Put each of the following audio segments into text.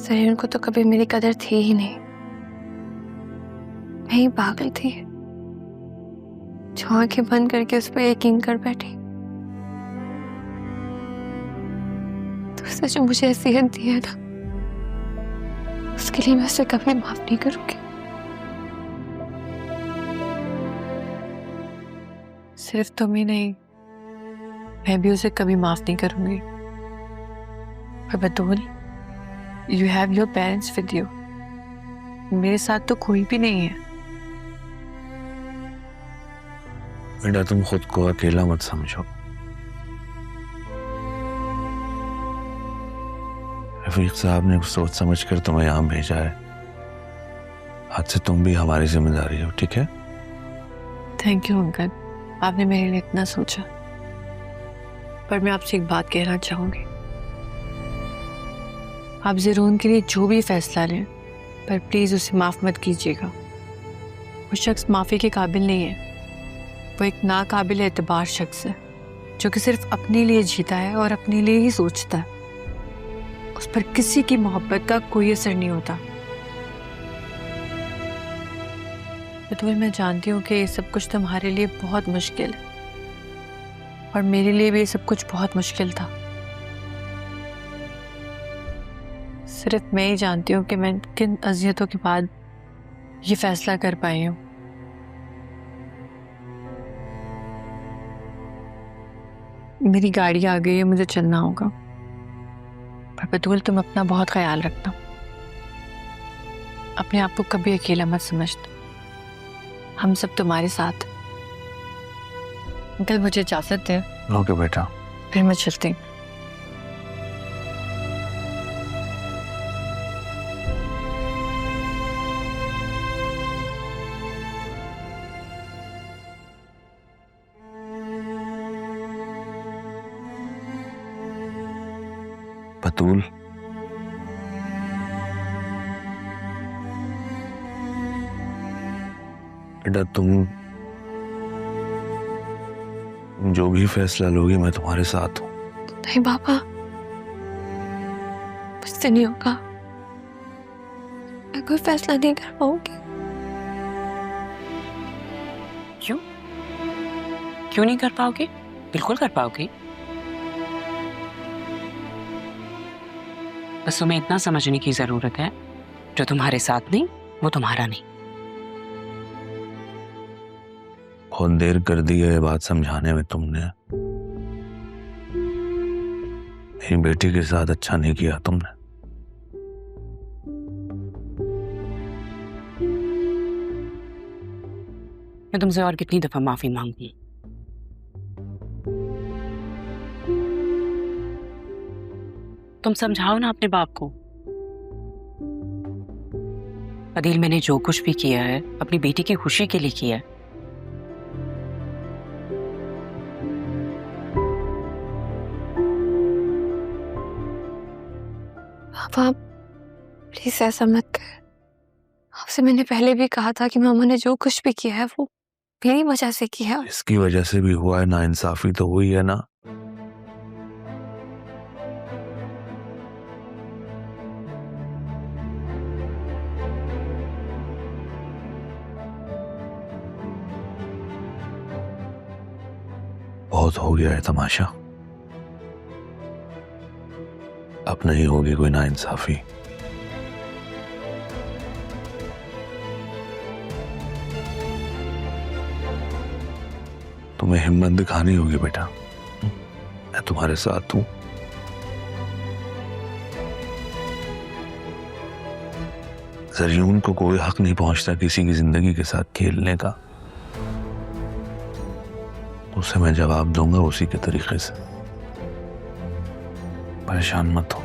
सरीन को तो कभी मेरी कदर थी ही नहीं। मैं ही पागल थी जो आंखें बंद करके उस पर यकीन कर बैठी। तो उसने जो मुझे नसीहत दी है ना, उसके लिए मैं उसे कभी माफ नहीं करूंगी। सिर्फ तुम ही नहीं, मैं भी उसे कभी माफ नहीं करूंगी। पर Batool, you have your parents with you. मेरे साथ तो कोई भी नहीं है। बेटा, तुम खुद को अकेला मत समझो। रफीक साहब ने सोच समझ कर तुम्हें यहाँ भेजा है। आज से तुम भी हमारी जिम्मेदारी हो, ठीक है? थैंक यू अंकल, आपने मेरे लिए इतना सोचा। पर मैं आपसे एक बात कहना चाहूंगी। आप ज़रून के लिए जो भी फैसला लें, पर प्लीज़ उसे माफ़ मत कीजिएगा। वो शख्स माफ़ी के काबिल नहीं है। वो एक नाकाबिल एतबार शख्स है जो कि सिर्फ अपने लिए जीता है और अपने लिए ही सोचता है। उस पर किसी की मोहब्बत का कोई असर नहीं होता। बतूल, मैं जानती हूँ कि ये सब कुछ तुम्हारे लिए बहुत मुश्किल है और मेरे लिए भी ये सब कुछ बहुत मुश्किल था। सिर्फ मैं ही जानती हूँ कि मैं किन अज़ियतों के बाद ये फैसला कर पाई हूँ। मेरी गाड़ी आ गई है, मुझे चलना होगा। पर बतूल, तुम अपना बहुत ख्याल रखना। अपने आप को कभी अकेला मत समझना। हम सब तुम्हारे साथ। अंकल, मुझे इजाजत दें। ओके बेटा। फिर मैं चलती हूँ। बतूल, बेटा तुम जो भी फैसला लोगी मैं तुम्हारे साथ हूँ। नहीं पापा, मुझसे नहीं होगा। मैं कोई फैसला नहीं कर पाऊंगी। क्यों? क्यों नहीं कर पाओगे? बिल्कुल कर पाओगे। बस तुम्हें इतना समझने की जरूरत है, जो तुम्हारे साथ नहीं वो तुम्हारा नहीं। बहुत देर कर दी है ये बात समझाने में तुमने। मेरी बेटी के साथ अच्छा नहीं किया तुमने। मैं तुमसे और कितनी दफा माफी मांगूं? तुम समझाओ ना अपने बाप को। अदील, मैंने जो कुछ भी किया है अपनी बेटी की खुशी के लिए किया है। पापा, प्लीज ऐसा मत कर। आपसे मैंने पहले भी कहा था कि मामा ने जो कुछ भी किया है वो मेरी वजह से किया। इसकी वजह से भी हुआ है, नाइंसाफी तो हुई है ना। बहुत हो गया है तमाशा। अब नहीं होगी कोई नाइंसाफी। तुम्हें हिम्मत दिखानी होगी बेटा। मैं तुम्हारे साथ हूं। ज़रून को कोई हक नहीं पहुंचता किसी की जिंदगी के साथ खेलने का। उसे मैं जवाब दूंगा उसी के तरीके से। परेशान मत हो।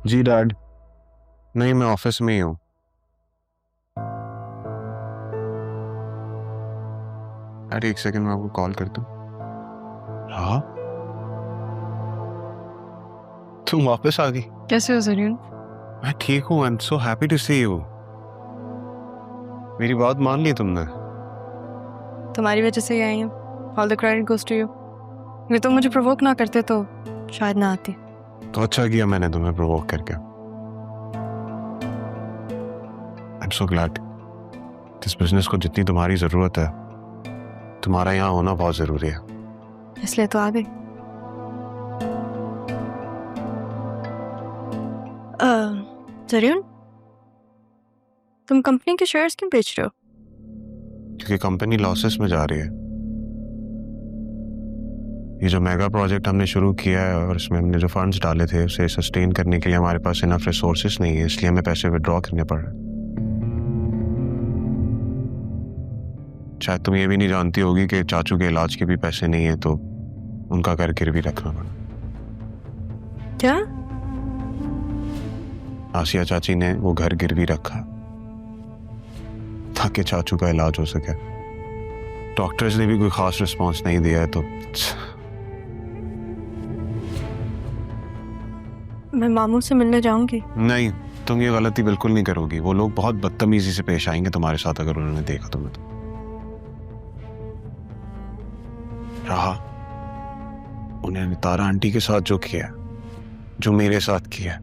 जी डैड। नहीं, मैं ऑफिस में ही हूँ। अरे एक सेकंड, मैं आपको कॉल करता हूँ। हाँ, तुम वापस आ गई? कैसे हो जरीन? मैं ठीक हूँ। I am so happy to see you. मेरी बात मान ली तुमने? तुम्हारी वजह से ही आई हूँ। All the credit goes to you. ये तो मुझे प्रोवोक ना करते तो शायद ना आती। तो अच्छा किया मैंने तुम्हें प्रोवोक करके। आई एम सो ग्लैड। इस बिजनेस को जितनी तुम्हारी जरूरत है, तुम्हारा यहाँ होना बहुत जरूरी है। इसलिए तो आ गई। जरीन, तुम कंपनी के शेयर्स क्यों बेच रहे हो? क्योंकि कंपनी लॉसेस में जा रही है। ये जो मेगा प्रोजेक्ट हमने शुरू किया है और इसमें हमने जो फंड्स डाले थे उसे सस्टेन करने के लिए हमारे पास इनफ रिसोर्सेज नहीं है, इसलिए हमें पैसे विड्रॉ करने पड़ रहे हैं। शायद तुम ये भी नहीं जानती होगी कि चाचू के इलाज के भी पैसे नहीं है, तो उनका घर गिरवी रखना पड़ा। क्या? आसिया चाची ने वो घर गिरवी रखा ताकि चाचू का इलाज हो सके। डॉक्टर्स ने भी कोई खास रिस्पांस नहीं दिया है, तो मैं मामू से मिलने जाऊंगी। नहीं, तुम ये गलती बिल्कुल नहीं करोगी। वो लोग बहुत बदतमीजी से पेश आएंगे तुम्हारे साथ अगर उन्होंने देखा तुम्हें तो। रहा उन्होंने तारा आंटी के साथ जो किया, जो मेरे साथ किया,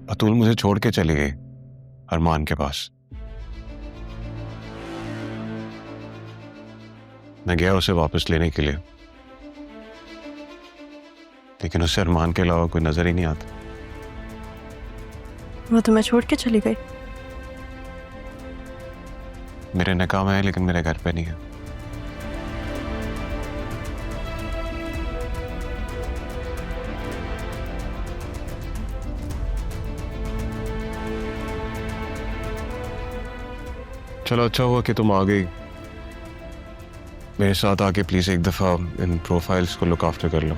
अतुल मुझे छोड़ के चले गए अरमान के पास। मैं गया उसे वापस लेने के लिए, लेकिन उसे अरमान के अलावा कोई नजर ही नहीं आता। वो तुम्हें छोड़ के चली गई? मेरे निकाह में है लेकिन मेरे घर पे नहीं है। चलो अच्छा हुआ कि तुम आ गई। मेरे साथ आके प्लीज एक दफा इन प्रोफाइल्स को लुक आफ्टर कर लो।